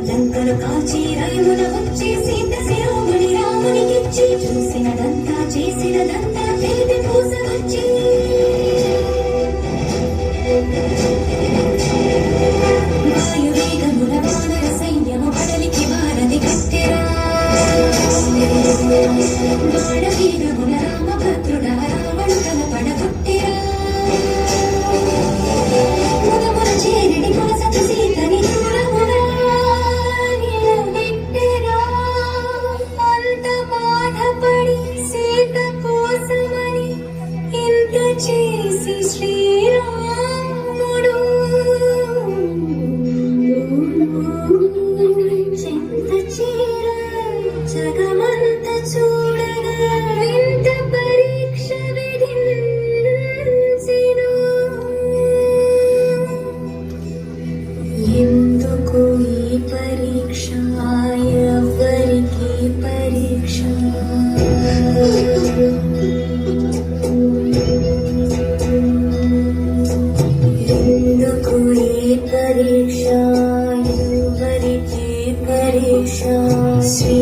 లంకను కాచి రయమున వచ్చి సీత శిరోమణి రామునికిచ్చి చూసినదంతా చేసినదంతా తెలిపి పూసవచ్చి వాయువేగమున వానర సైన్యము పడలికి వారధి కట్టెరా బాణవేగమున రామభద్రుడ రావణు తల పడగొట్టెరా ముదమున చేరిడి కొలసతు సీతని దూరమున నిలబెట్టెరా అంత బాధపడి సీత కోసమని ఇంత చేసి శ్రీరాముడు చింత చీర జగమంత చూడగా వింత పరీక్ష విధించెను. ఎందుకు ఈ పరీక్ష ఎవరికి పరీక్ష ఎందుకు ఈ పరీక్ష ఎవరికి పరీక్ష శ్రీ